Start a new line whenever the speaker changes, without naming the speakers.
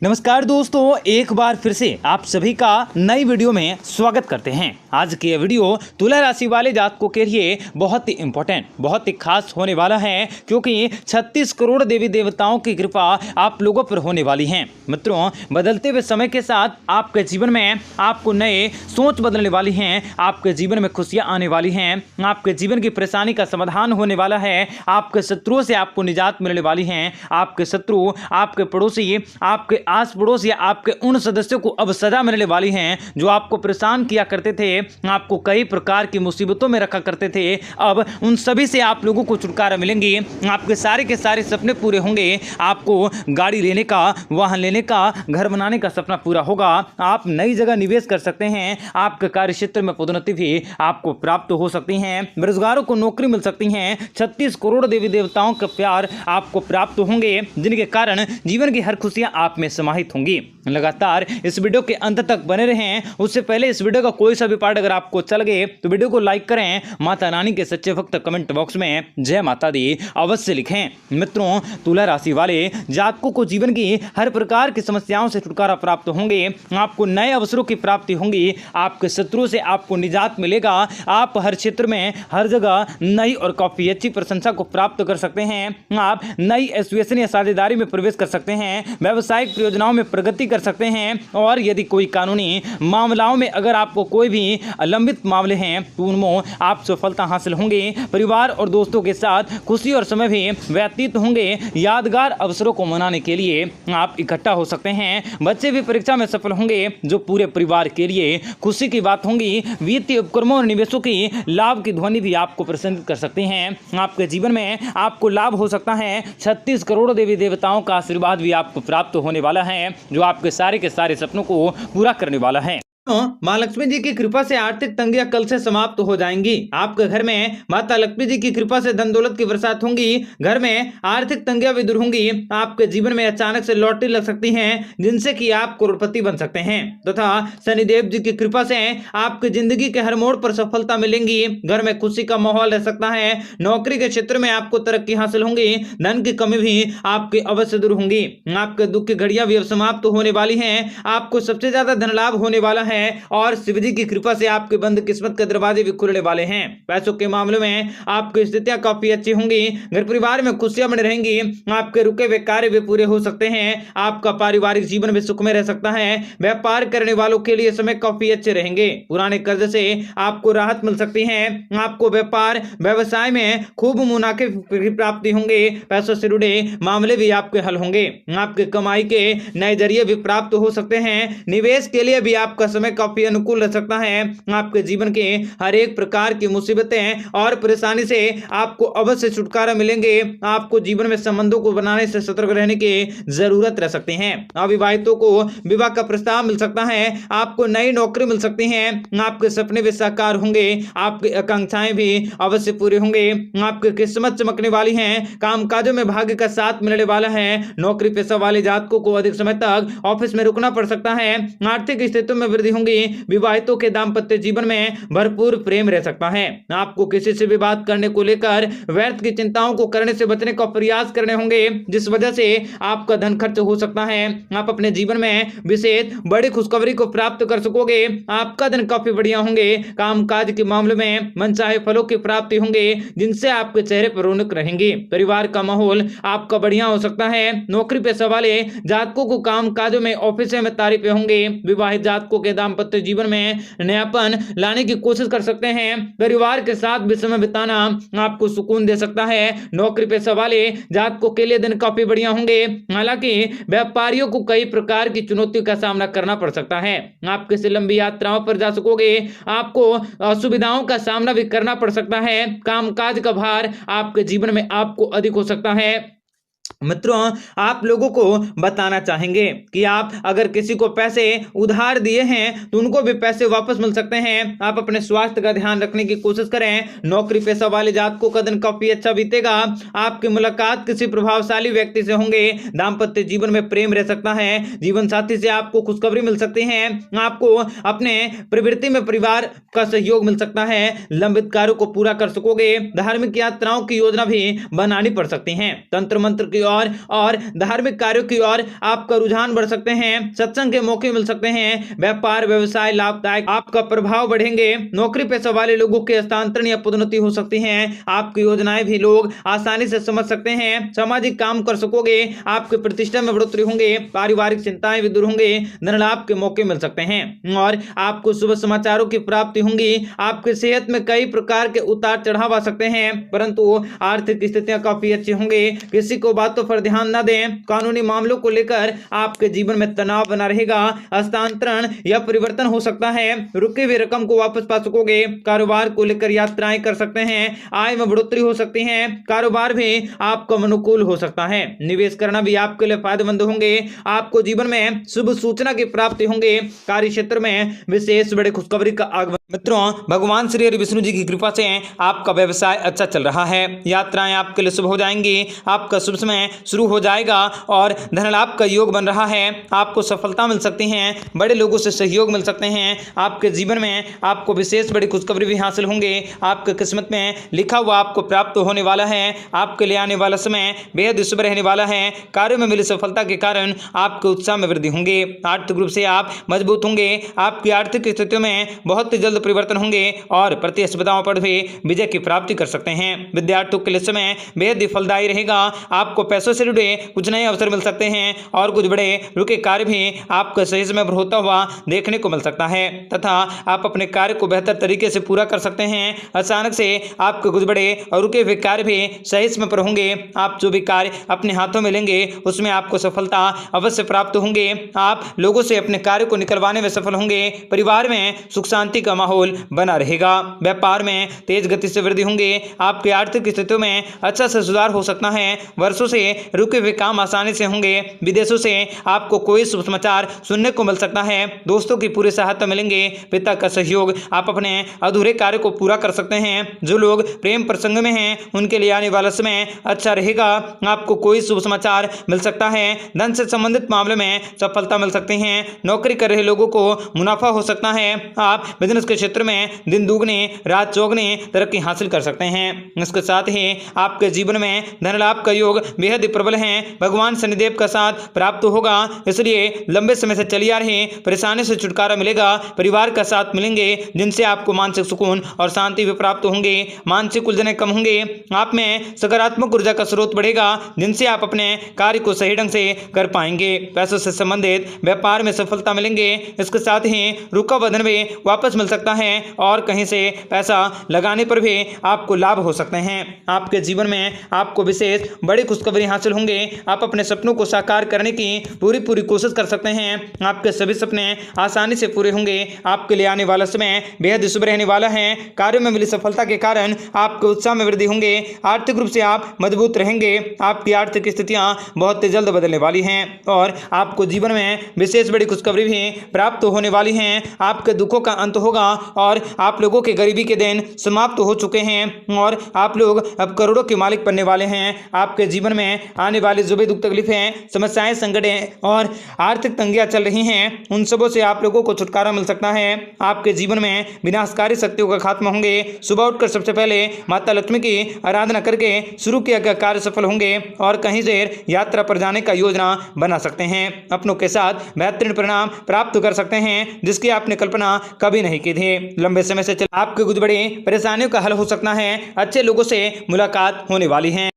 नमस्कार दोस्तों, एक बार फिर से आप सभी का नई वीडियो में स्वागत करते हैं। आज की यह वीडियो तुला राशि वाले जातकों के लिए बहुत ही इंपॉर्टेंट, बहुत ही खास होने वाला है, क्योंकि 36 करोड़ देवी देवताओं की कृपा आप लोगों पर होने वाली है। मित्रों, बदलते हुए समय के साथ आपके जीवन में आपको नए सोच बदलने वाली हैं, आपके जीवन में खुशियां आने वाली हैं, आपके जीवन की परेशानी का समाधान होने वाला है, आपके शत्रुओं से आपको निजात मिलने वाली है। आपके शत्रु, आपके पड़ोसी, आपके आस पड़ोस या आपके उन सदस्यों को अब सजा मिलने वाली हैं जो आपको परेशान किया करते थे, आपको कई प्रकार की मुसीबतों में रखा करते थे। अब उन सभी से आप लोगों को छुटकारा मिलेंगे, आपके सारे के सारे सपने पूरे होंगे। आपको गाड़ी लेने का, वाहन लेने का, घर बनाने का सपना पूरा होगा। आप नई जगह निवेश कर सकते हैं। आपके कार्य क्षेत्र में पदोन्नति भी आपको प्राप्त हो सकती है। बेरोजगारों को नौकरी मिल सकती है। 36 करोड़ देवी देवताओं का प्यार आपको प्राप्त होंगे, जिनके कारण जीवन की हर खुशियां आप में समाहित होंगी। लगातार इस वीडियो के अंत तक बने रहें। उससे पहले इस वीडियो का कोई सा भी पार्ट अगर आपको अच्छा लगे तो वीडियो को लाइक करें। माता रानी के सच्चे भक्त कमेंट बॉक्स में जय माता दी अवश्य लिखें। मित्रों, तुला राशि वाले जातकों को जीवन की हर प्रकार की समस्याओं से छुटकारा प्राप्त होंगे। आपको नए अवसरों की प्राप्ति होंगी। आपके शत्रु से आपको निजात मिलेगा। आप हर क्षेत्र में, हर जगह नई और काफी अच्छी प्रशंसा को प्राप्त कर सकते हैं। आप नई एसोसिएशन या साझेदारी में प्रवेश कर सकते हैं। व्यावसायिक योजनाओं में प्रगति कर सकते हैं। और यदि कोई कानूनी मामलों में अगर आपको कोई भी लंबित मामले हैं तो उनमें आप सफलता हासिल होंगे। परिवार और दोस्तों के साथ खुशी और समय भी व्यतीत होंगे। यादगार अवसरों को मनाने के लिए आप इकट्ठा हो सकते हैं। बच्चे भी परीक्षा में सफल होंगे, जो पूरे परिवार के लिए खुशी की बात होंगी। वित्तीय उपक्रमों और निवेशों की लाभ की ध्वनि भी आपको प्रसन्नित कर सकते हैं। आपके जीवन में आपको लाभ हो सकता है। 36 करोड़ देवी देवताओं का आशीर्वाद भी आपको प्राप्त होने वाला है, जो आपके सारे के सारे सपनों को पूरा करने वाला है। माँ लक्ष्मी जी की कृपा से आर्थिक तंगियां कल से समाप्त हो जाएंगी। आपके घर में माता लक्ष्मी जी की कृपा से धन दौलत की बरसात होंगी। घर में आर्थिक तंगियां भी दूर होंगी। आपके जीवन में अचानक से लॉटरी लग सकती है, जिनसे कि आप करोड़पति बन सकते हैं। तथा शनिदेव जी की कृपा से आपकी जिंदगी के हर मोड़ पर सफलता मिलेंगी। घर में खुशी का माहौल रह सकता है। नौकरी के क्षेत्र में आपको तरक्की हासिल होंगी। धन की कमी भी आपकी अवश्य दूर होंगी। आपके दुख की घड़ियां भी अब समाप्त होने वाली है। आपको सबसे ज्यादा धन लाभ होने वाला है और शिव जी की कृपा से आपके बंद किस्मत के दरवाजे भी खुलने वाले हैं। पैसों के मामले में आपकी स्थितियां काफी अच्छी होंगी। घर परिवार में खुशियां बनी रहेंगी। आपके रुके हुए कार्य भी पूरे हो सकते हैं। आपका पारिवारिक जीवन भी सुखमय रह सकता है। व्यापार करने वालों के लिए समय काफी अच्छे रहेंगे। पुराने कर्ज से आपको राहत मिल सकती है। आपको व्यापार व्यवसाय में खूब मुनाफे की प्राप्ति होंगे। पैसों से जुड़े मामले भी आपके हल होंगे। आपके कमाई के नए जरिए भी प्राप्त हो सकते हैं। निवेश के लिए भी आपका समय काफी अनुकूल रह सकता है। आपके जीवन के हर एक प्रकार की मुसीबतें और परेशानी से आपको अवश्य छुटकारा मिलेंगे। आपको जीवन में संबंधों को बनाने से सतर्क रहने की जरूरत रह सकती है। अविवाहितों को विवाह का प्रस्ताव मिल सकता है। आपको नई नौकरी मिल सकती है। आपके सपने भी साकार होंगे। आपकी आकांक्षाएं भी अवश्य पूरी होंगे। आपकी किस्मत चमकने वाली है। कामकाजों में भाग्य का साथ मिलने वाला है। नौकरी पेशा वाले जातकों को अधिक समय तक ऑफिस में रुकना पड़ सकता है। आर्थिक स्थितियों में वृद्धि होंगी। विवाहितों के दाम्पत्य जीवन में भरपूर प्रेम रह सकता है। आपको किसी से भी बात करने को लेकर व्यर्थ की चिंताओं को करने से बचने का प्रयास करने होंगे, जिस वजह से आपका धन खर्च हो सकता है। आप अपने जीवन में विशेष बड़ी खुशखबरी को प्राप्त कर सकोगे। आपका दिन काफी बढ़िया होंगे। कामकाज के मामले में मनचाहे फलों की प्राप्ति होंगे, जिनसे आपके चेहरे पर रौनक रहेंगी। परिवार का माहौल आपका बढ़िया हो सकता है। नौकरी पेशा वाले जातकों को कामकाजों में, ऑफिस में तारीफें होंगे। विवाहित जातकों के दाम्पत्य जीवन में नयापन लाने की कोशिश कर सकते हैं। परिवार के साथ भी समय बिताना आपको सुकून दे सकता है। नौकरी पेशा वाले जातकों के लिए दिन काफी बढ़िया होंगे। हालांकि व्यापारियों को कई प्रकार की चुनौतियों का सामना करना पड़ सकता है। आप किसी लंबी यात्राओं पर जा सकोगे। आपको असुविधाओं का सामना भी करना पड़ सकता है। कामकाज का भार आपके जीवन में आपको अधिक हो सकता है। मित्रों, आप लोगों को बताना चाहेंगे कि आप अगर किसी को पैसे उधार दिए हैं तो उनको भी पैसे वापस मिल सकते हैं। आप अपने स्वास्थ्य का ध्यान रखने की कोशिश करें। नौकरी पेशा वाले जातकों का दिन काफी अच्छा बीतेगा। आपकी मुलाकात किसी प्रभावशाली व्यक्ति से होंगे। दाम्पत्य जीवन में प्रेम रह सकता है। जीवन साथी से आपको खुशखबरी मिल सकती है। आपको अपने प्रवृत्ति में परिवार का सहयोग मिल सकता है। लंबित कार्यों को पूरा कर सकोगे। धार्मिक यात्राओं की योजना भी बनानी पड़ सकती है। तंत्र मंत्र की और धार्मिक कार्यों की ओर आपका रुझान बढ़ सकते हैं। सत्संग के मौके मिल सकते हैं। व्यापार व्यवसाय लाभदायक, आपका प्रभाव बढ़ेंगे। नौकरी पेशा वाले लोगों के हस्तांतरण या पदोन्नति हो सकती है। आपकी योजनाएं भी लोग आसानी से समझ सकते हैं। सामाजिक काम कर सकोगे। आपकी प्रतिष्ठा में बढ़ोतरी होंगे। पारिवारिक चिंताएं भी दूर होंगे। धन लाभ के मौके मिल सकते हैं और आपको शुभ समाचारों की प्राप्ति होंगी। आपकी सेहत में कई प्रकार के उतार चढ़ाव आ सकते हैं, परंतु आर्थिक स्थितियां काफी अच्छी होंगी। किसी को बातों पर ध्यान न दें। कानूनी मामलों को लेकर आपके जीवन में तनाव बना रहेगा। हस्तांतरण या परिवर्तन हो सकता है। रुकी हुई रकम को वापस पा सकोगे। कारोबार को लेकर यात्राएं कर सकते हैं। आय में बढ़ोतरी हो सकती है। कारोबार भी आपको अनुकूल हो सकता है। निवेश करना भी आपके लिए फायदेमंद होंगे। आपको जीवन में शुभ सूचना की प्राप्ति होंगे। कार्य क्षेत्र में विशेष बड़े खुशखबरी का आगमन। मित्रों, भगवान श्री हरि विष्णु जी की कृपा से आपका व्यवसाय अच्छा चल रहा है। यात्राएं आपके लिए शुभ हो जाएंगी। आपका शुभ समय शुरू हो जाएगा और धन लाभ का योग बन रहा है। आपको सफलता मिल सकती है। बड़े लोगों से सहयोग मिल सकते हैं। आपके जीवन में आपको विशेष बड़ी खुशखबरी भी हासिल होंगे। आपके किस्मत में लिखा हुआ आपको प्राप्त होने वाला है। आपके लिए आने वाला समय बेहद शुभ रहने वाला है। कार्यों में मिली सफलता के कारण आपके उत्साह में वृद्धि होंगे। आर्थिक रूप से आप मजबूत होंगे। आपकी आर्थिक स्थितियों में बहुत ही जल्द परिवर्तन होंगे और प्रतिस्पर्धाओं पर भी विजय की प्राप्ति कर सकते हैं। विद्यार्थियों के लिए समय बेहद ही फलदायी रहेगा। आपको पैसों से जुड़े कुछ नए अवसर मिल सकते हैं और कुछ बड़े रुके कार्य भी आपको सही समय पर होता हुआ देखने को मिल सकता है तथा आप अपने कार्य को बेहतर तरीके से पूरा कर सकते हैं। अचानक से आपके कुछ बड़े और रुके हुए कार्य भी सही समय पर होंगे। आप जो भी कार्य अपने हाथों में लेंगे उसमें आपको सफलता अवश्य प्राप्त होंगे। आप लोगों से अपने कार्य को निकलवाने में सफल होंगे। परिवार में सुख शांति का माहौल बना रहेगा। व्यापार में तेज गति से वृद्धि होंगे। आपकी आर्थिक स्थितियों में अच्छा से सुधार हो सकता है। वर्षों से रुके हुए काम आसानी से होंगे। विदेशों से आपको कोई शुभ समाचार सुनने को मिल सकता है। दोस्तों की पूरी सहायता मिलेंगे। पिता का सहयोग, आप अपने अधूरे कार्य को पूरा कर सकते हैं। जो लोग प्रेम प्रसंग में हैं उनके लिए आने वाला समय अच्छा रहेगा। आपको कोई शुभ समाचार मिल सकता है। धन से संबंधित मामले में सफलता मिल सकती है। नौकरी कर रहे लोगों को मुनाफा हो सकता है। आप बिजनेस के क्षेत्र में दिन दुगने रात चौगने तरक्की हासिल कर सकते हैं। इसके साथ ही आपके जीवन में धन लाभ का योग बेहद प्रबल है। भगवान शनिदेव का साथ प्राप्त होगा, इसलिए लंबे समय से चली आ रही परेशानी से छुटकारा मिलेगा। परिवार का साथ मिलेंगे जिनसे आपको मानसिक सुकून और शांति भी प्राप्त होंगे। मानसिक उलझनें कम होंगे। आप में सकारात्मक ऊर्जा का स्रोत बढ़ेगा जिनसे आप अपने कार्य को सही ढंग से कर पाएंगे। पैसों से संबंधित व्यापार में सफलता मिलेंगे। इसके साथ ही रुका हुआ धन भी वापस मिल सकता है और कहीं से पैसा लगाने पर भी आपको लाभ हो सकते हैं। आपके जीवन में आपको विशेष बड़ी खुशखबरी हासिल होंगे। आप अपने सपनों को साकार करने की पूरी कोशिश कर सकते हैं। आपके सभी सपने आसानी से पूरे होंगे। आपके लिए आने वाला समय बेहद शुभ रहने वाला है। कार्यों में मिली सफलता के कारण आपके उत्साह में वृद्धि होंगे। आर्थिक रूप से आप मजबूत रहेंगे। आपकी आर्थिक स्थितियां बहुत जल्द बदलने वाली हैं और आपको जीवन में विशेष बड़ी खुशखबरी भी प्राप्त होने वाली हैं। आपके दुखों का अंत होगा और आप लोगों के गरीबी के दिन समाप्त हो चुके हैं और आप लोग अब करोड़ों के मालिक बनने वाले हैं। आपके जीवन में आने वाली जो भी दुख तकलीफें, समस्याएं, संकटें और आर्थिक तंगियां चल रही हैं उन सबों से आप लोगों को छुटकारा मिल सकता है। आपके जीवन में विनाशकारी शक्तियों का खात्मा होंगे। सुबह उठकर सबसे पहले माता लक्ष्मी की आराधना करके शुरू किया गया कार्य सफल होंगे और कहीं से यात्रा पर जाने का योजना बना सकते हैं। अपनों के साथ बेहतरीन परिणाम प्राप्त कर सकते हैं जिसकी आपने कल्पना कभी नहीं की थी। लंबे समय से आपके कुछ बड़ी परेशानियों का हल हो सकता है। अच्छे लोगों से मुलाकात होने वाली है।